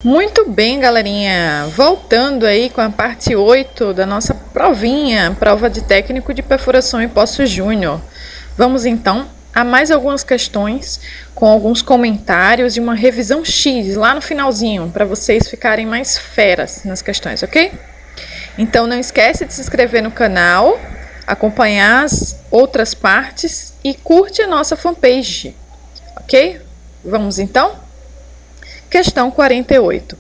Muito bem, galerinha. Voltando aí com a parte 8 da nossa provinha, prova de técnico de perfuração em Poço Júnior. Vamos então a mais algumas questões com alguns comentários e uma revisão X lá no finalzinho, para vocês ficarem mais feras nas questões, ok? Então não esquece de se inscrever no canal, acompanhar as outras partes e curte a nossa fanpage, ok? Vamos então? Questão 48.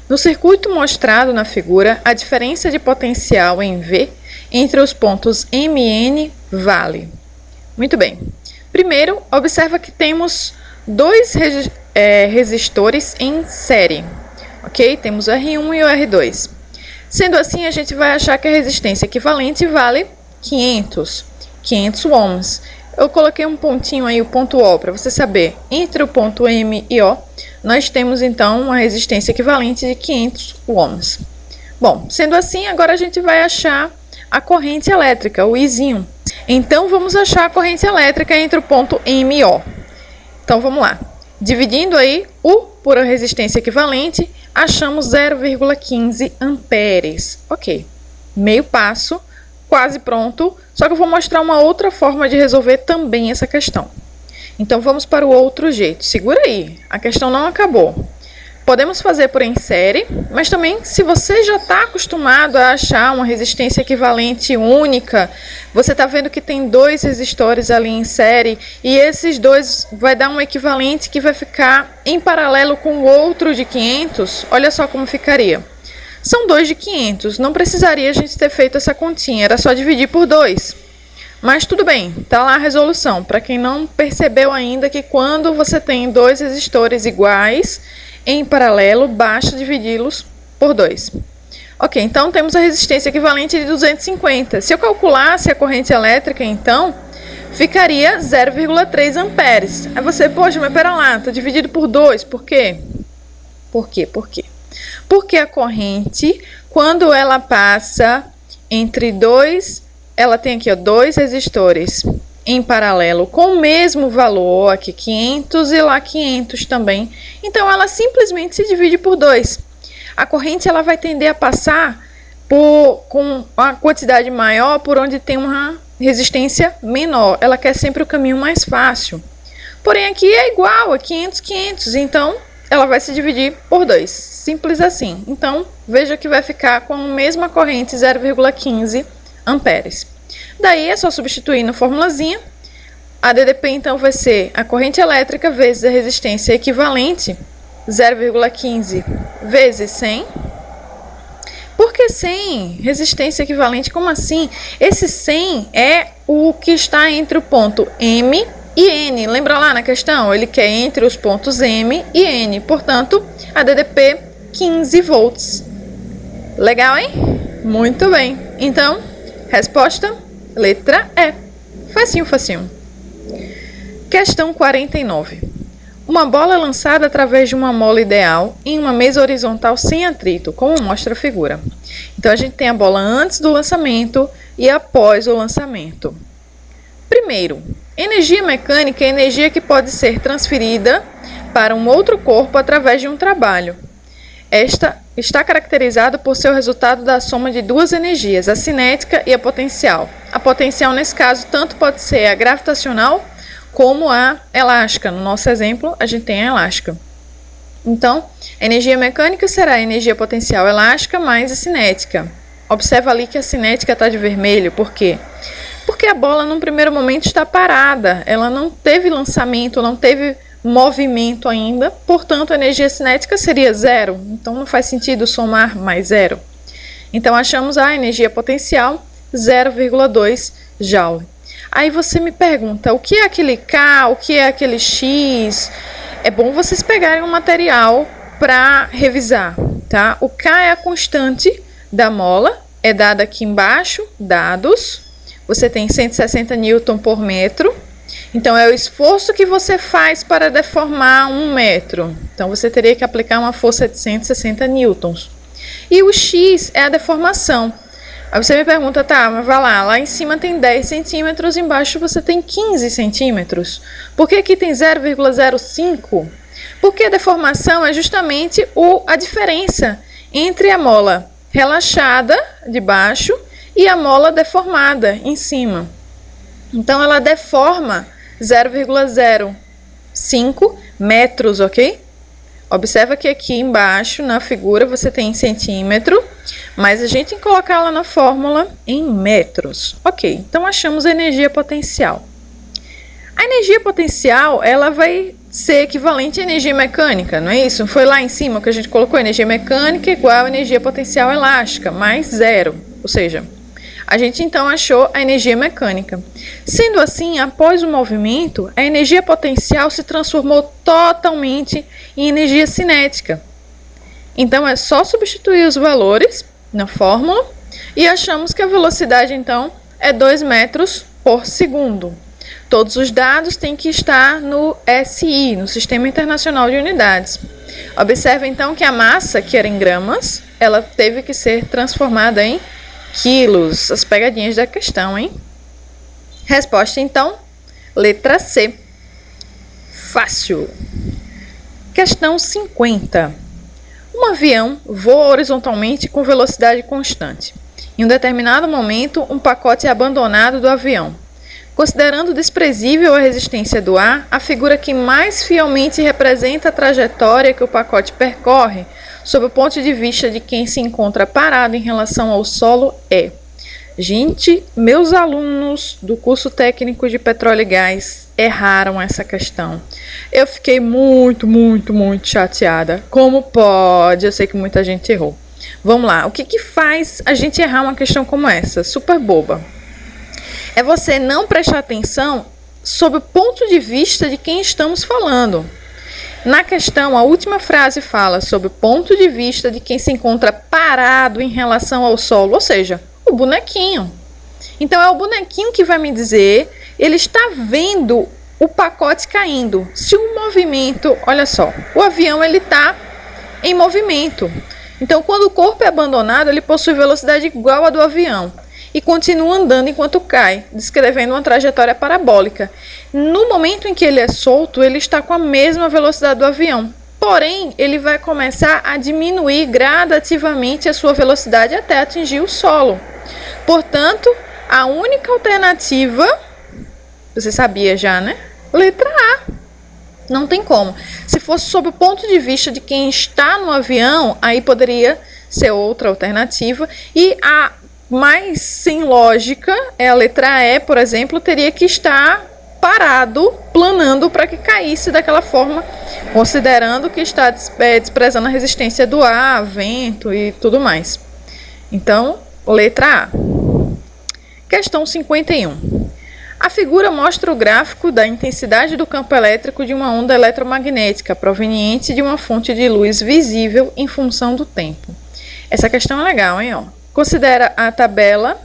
No circuito mostrado na figura, a diferença de potencial em V entre os pontos M e N vale. Muito bem. Primeiro, observa que temos dois resistores em série. Ok? Temos o R1 e o R2. Sendo assim, a gente vai achar que a resistência equivalente vale 500 ohms. Eu coloquei um pontinho aí, o ponto O, para você saber. Entre o ponto M e O, nós temos então uma resistência equivalente de 500 ohms. Bom, sendo assim, agora a gente vai achar a corrente elétrica, o Izinho. Então, vamos achar a corrente elétrica entre o ponto M e O. Então, vamos lá. Dividindo aí U por a resistência equivalente, achamos 0,15 amperes. Ok, meio passo, quase pronto, só que eu vou mostrar uma outra forma de resolver também essa questão. Então, vamos para o outro jeito. Segura aí, a questão não acabou. Podemos fazer por em série, mas também, se você já está acostumado a achar uma resistência equivalente única, você está vendo que tem dois resistores ali em série, e esses dois vai dar um equivalente que vai ficar em paralelo com o outro de 500, olha só como ficaria. São dois de 500, não precisaria a gente ter feito essa continha, era só dividir por 2. Mas tudo bem, tá lá a resolução. Para quem não percebeu ainda que quando você tem dois resistores iguais em paralelo, basta dividi-los por 2. Ok, então temos a resistência equivalente de 250. Se eu calculasse a corrente elétrica, então, ficaria 0,3 amperes. Aí você, poxa, mas pera lá, tá dividido por 2, por quê? Por quê? Porque a corrente, quando ela passa entre dois, ela tem aqui, ó, dois resistores em paralelo com o mesmo valor, aqui 500 e lá 500 também. Então, ela simplesmente se divide por 2. A corrente ela vai tender a passar com uma quantidade maior por onde tem uma resistência menor. Ela quer sempre o caminho mais fácil. Porém, aqui é igual, é 500, 500. Então, ela vai se dividir por 2. Simples assim. Então, veja que vai ficar com a mesma corrente, 0,15 amperes. Daí é só substituir na formulazinha. A DDP então vai ser a corrente elétrica vezes a resistência equivalente, 0,15 vezes 100. Por que 100? Resistência equivalente, como assim? Esse 100 é o que está entre o ponto M e N. Lembra lá na questão? Ele quer entre os pontos M e N. Portanto, a DDP 15 volts. Legal, hein? Muito bem. Então, resposta, letra E. Facinho, facinho. Questão 49. Uma bola é lançada através de uma mola ideal em uma mesa horizontal sem atrito, como mostra a figura. Então, a gente tem a bola antes do lançamento e após o lançamento. Primeiro, energia mecânica é energia que pode ser transferida para um outro corpo através de um trabalho. Esta está caracterizada por ser o resultado da soma de duas energias, a cinética e a potencial. A potencial, nesse caso, tanto pode ser a gravitacional como a elástica. No nosso exemplo, a gente tem a elástica. Então, a energia mecânica será a energia potencial elástica mais a cinética. Observa ali que a cinética está de vermelho. Por quê? Porque a bola, num primeiro momento, está parada. Ela não teve lançamento, não teve movimento ainda, portanto a energia cinética seria 0, então não faz sentido somar mais 0. Então achamos a energia potencial 0,2 Joule. Aí você me pergunta, o que é aquele K, o que é aquele X? É bom vocês pegarem um material para revisar, tá? O K é a constante da mola, é dada aqui embaixo, dados, você tem 160 Newton por metro. Então, é o esforço que você faz para deformar 1 metro. Então, você teria que aplicar uma força de 160 newtons. E o X é a deformação. Aí você me pergunta, tá, mas vai lá em cima tem 10 centímetros, embaixo você tem 15 centímetros. Por que aqui tem 0,05? Porque a deformação é justamente a diferença entre a mola relaxada de baixo e a mola deformada em cima. Então, ela deforma 0,05 metros, ok? Observa que aqui embaixo, na figura, você tem centímetro, mas a gente tem que colocar ela na fórmula em metros. Ok, então achamos a energia potencial. A energia potencial, ela vai ser equivalente à energia mecânica, não é isso? Foi lá em cima que a gente colocou energia mecânica igual a energia potencial elástica, mais zero. Ou seja, a gente então achou a energia mecânica. Sendo assim, após o movimento, a energia potencial se transformou totalmente em energia cinética. Então, é só substituir os valores na fórmula e achamos que a velocidade, então, é 2 metros por segundo. Todos os dados têm que estar no SI, no Sistema Internacional de Unidades. Observe, então, que a massa, que era em gramas, ela teve que ser transformada em quilos. As pegadinhas da questão, hein? Resposta, então, letra C. Fácil. Questão 50. Um avião voa horizontalmente com velocidade constante. Em um determinado momento, um pacote é abandonado do avião. Considerando desprezível a resistência do ar, a figura que mais fielmente representa a trajetória que o pacote percorre, sob o ponto de vista de quem se encontra parado em relação ao solo, é... Gente, meus alunos do curso técnico de petróleo e gás erraram essa questão. Eu fiquei muito chateada. Como pode? Eu sei que muita gente errou. Vamos lá, o que faz a gente errar uma questão como essa? Super boba. É você não prestar atenção sob o ponto de vista de quem estamos falando. Na questão, a última frase fala sobre o ponto de vista de quem se encontra parado em relação ao solo, ou seja, o bonequinho. Então, é o bonequinho que vai me dizer, ele está vendo o pacote caindo. Se o movimento, olha só, o avião ele está em movimento. Então, quando o corpo é abandonado, ele possui velocidade igual à do avião e continua andando enquanto cai, descrevendo uma trajetória parabólica. No momento em que ele é solto, ele está com a mesma velocidade do avião. Porém, ele vai começar a diminuir gradativamente a sua velocidade até atingir o solo. Portanto, a única alternativa, você sabia já, né? Letra A. Não tem como. Se fosse sob o ponto de vista de quem está no avião, aí poderia ser outra alternativa. E a mais sem lógica é a letra E, por exemplo, teria que estar parado, planando para que caísse daquela forma, considerando que está desprezando a resistência do ar, vento e tudo mais. Então, letra A. Questão 51. A figura mostra o gráfico da intensidade do campo elétrico de uma onda eletromagnética proveniente de uma fonte de luz visível em função do tempo. Essa questão é legal, hein? Considera a tabela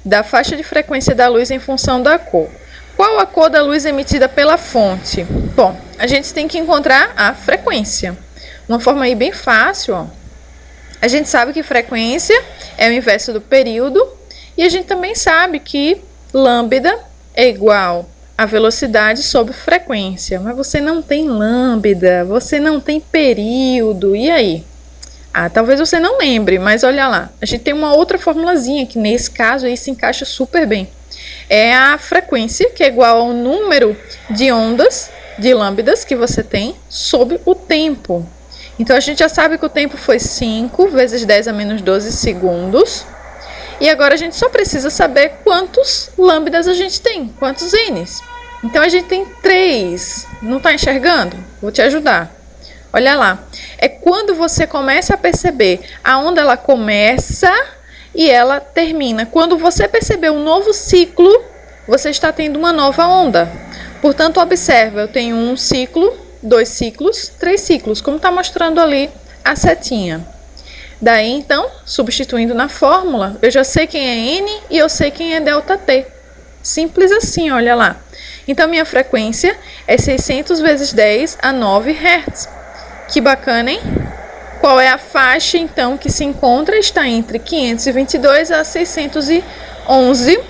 da faixa de frequência da luz em função da cor. Qual a cor da luz emitida pela fonte? Bom, a gente tem que encontrar a frequência. Uma forma aí bem fácil, A gente sabe que frequência é o inverso do período e a gente também sabe que lambda é igual a velocidade sobre frequência. Mas você não tem lambda, você não tem período, e aí? Talvez você não lembre, mas olha lá. A gente tem uma outra formulazinha que nesse caso aí se encaixa super bem. É a frequência, que é igual ao número de ondas, de lambdas que você tem sobre o tempo. Então, a gente já sabe que o tempo foi 5 vezes 10 a menos 12 segundos. E agora a gente só precisa saber quantos lambdas a gente tem, quantos n's. Então, a gente tem 3. Não está enxergando? Vou te ajudar. Olha lá. É quando você começa a perceber a onda, ela começa e ela termina. Quando você perceber um novo ciclo, você está tendo uma nova onda. Portanto, observa, eu tenho um ciclo, 2 ciclos, 3 ciclos, como está mostrando ali a setinha. Daí, então, substituindo na fórmula, eu já sei quem é N e eu sei quem é ΔT. Simples assim, olha lá. Então, minha frequência é 600 vezes 10 a 9 Hz. Que bacana, hein? Qual é a faixa, então, que se encontra? Está entre 522 a 611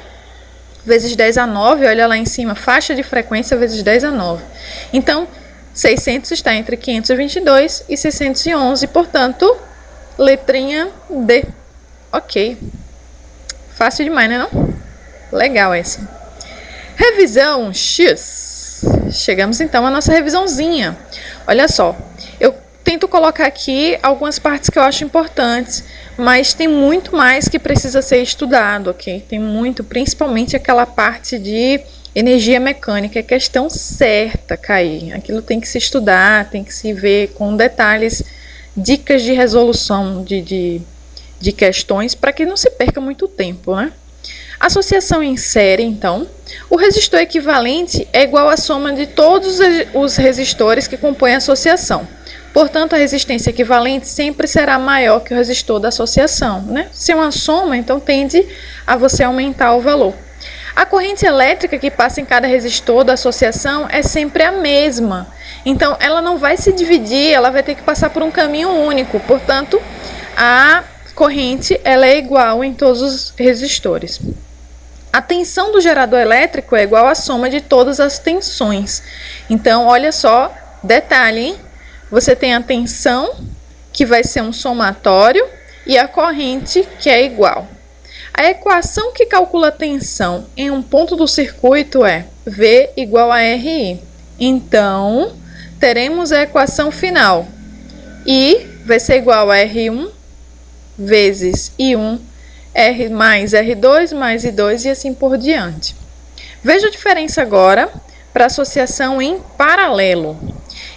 vezes 10 a 9. Olha lá em cima, faixa de frequência vezes 10 a 9. Então, 600 está entre 522 e 611, portanto, letrinha D. Ok. Fácil demais, né não? Legal essa. Revisão X. Chegamos então à nossa revisãozinha. Olha só, eu tento colocar aqui algumas partes que eu acho importantes, mas tem muito mais que precisa ser estudado, ok? Tem muito, principalmente aquela parte de energia mecânica, é questão certa cair. Aquilo tem que se estudar, tem que se ver com detalhes, dicas de resolução de questões, para que não se perca muito tempo, né? Associação em série, então. O resistor equivalente é igual à soma de todos os resistores que compõem a associação. Portanto, a resistência equivalente sempre será maior que o resistor da associação, né? Se é uma soma, então tende a você aumentar o valor. A corrente elétrica que passa em cada resistor da associação é sempre a mesma. Então, ela não vai se dividir, ela vai ter que passar por um caminho único. Portanto, a corrente ela é igual em todos os resistores. A tensão do gerador elétrico é igual à soma de todas as tensões. Então, olha só, detalhe, hein? Você tem a tensão, que vai ser um somatório, e a corrente, que é igual. A equação que calcula a tensão em um ponto do circuito é V igual a RI. Então, teremos a equação final. I vai ser igual a R1 vezes I1, R mais R2 mais I2 e assim por diante. Veja a diferença agora para associação em paralelo.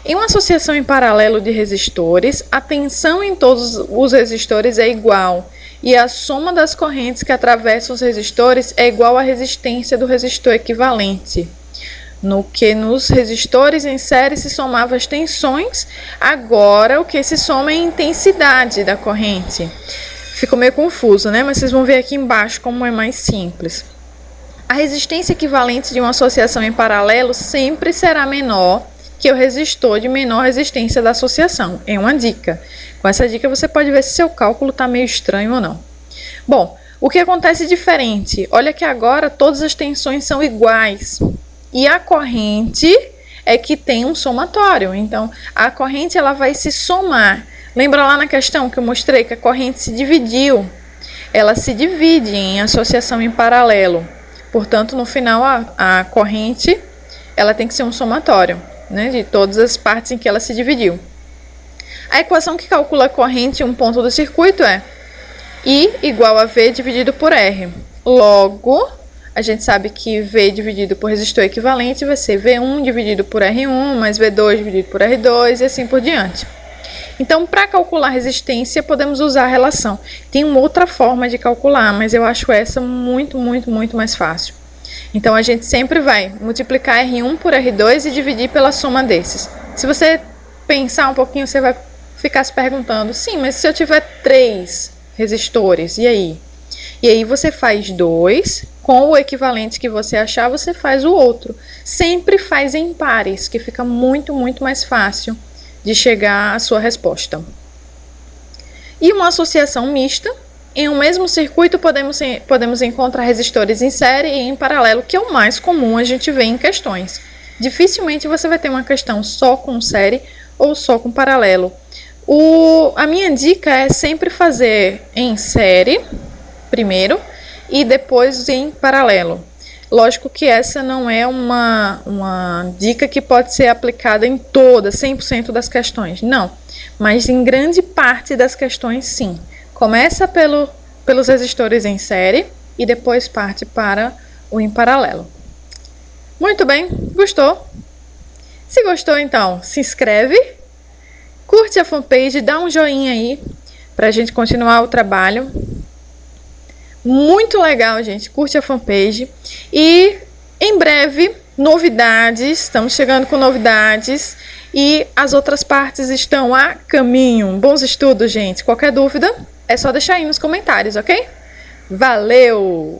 Em uma associação em paralelo de resistores, a tensão em todos os resistores é igual e a soma das correntes que atravessam os resistores é igual à resistência do resistor equivalente. No que nos resistores em série se somavam as tensões, agora o que se soma é a intensidade da corrente. Ficou meio confuso, né? Mas vocês vão ver aqui embaixo como é mais simples. A resistência equivalente de uma associação em paralelo sempre será menor que o resistor de menor resistência da associação. É uma dica. Com essa dica você pode ver se seu cálculo está meio estranho ou não. Bom, o que acontece diferente? Olha que agora todas as tensões são iguais. E a corrente é que tem um somatório. Então, a corrente ela vai se somar. Lembra lá na questão que eu mostrei que a corrente se dividiu? Ela se divide em associação em paralelo. Portanto, no final, a corrente ela tem que ser um somatório, né, de todas as partes em que ela se dividiu. A equação que calcula a corrente em um ponto do circuito é I igual a V dividido por R. Logo, a gente sabe que V dividido por resistor equivalente vai ser V1 dividido por R1 mais V2 dividido por R2 e assim por diante. Então, para calcular resistência, podemos usar a relação. Tem uma outra forma de calcular, mas eu acho essa muito mais fácil. Então, a gente sempre vai multiplicar R1 por R2 e dividir pela soma desses. Se você pensar um pouquinho, você vai ficar se perguntando, sim, mas se eu tiver 3 resistores, e aí? E aí você faz 2, com o equivalente que você achar, você faz o outro. Sempre faz em pares, que fica muito mais fácil de chegar à sua resposta. E uma associação mista, em um mesmo circuito podemos encontrar resistores em série e em paralelo, que é o mais comum a gente ver em questões. Dificilmente você vai ter uma questão só com série ou só com paralelo. A minha dica é sempre fazer em série primeiro e depois em paralelo. Lógico que essa não é uma dica que pode ser aplicada em todas, 100% das questões, não. Mas em grande parte das questões, sim. Começa pelos resistores em série e depois parte para o em paralelo. Muito bem, gostou? Se gostou, então, se inscreve, curte a fanpage, dá um joinha aí para a gente continuar o trabalho. Muito legal, gente. Curte a fanpage. E em breve, novidades. Estamos chegando com novidades. E as outras partes estão a caminho. Bons estudos, gente. Qualquer dúvida, é só deixar aí nos comentários, ok? Valeu!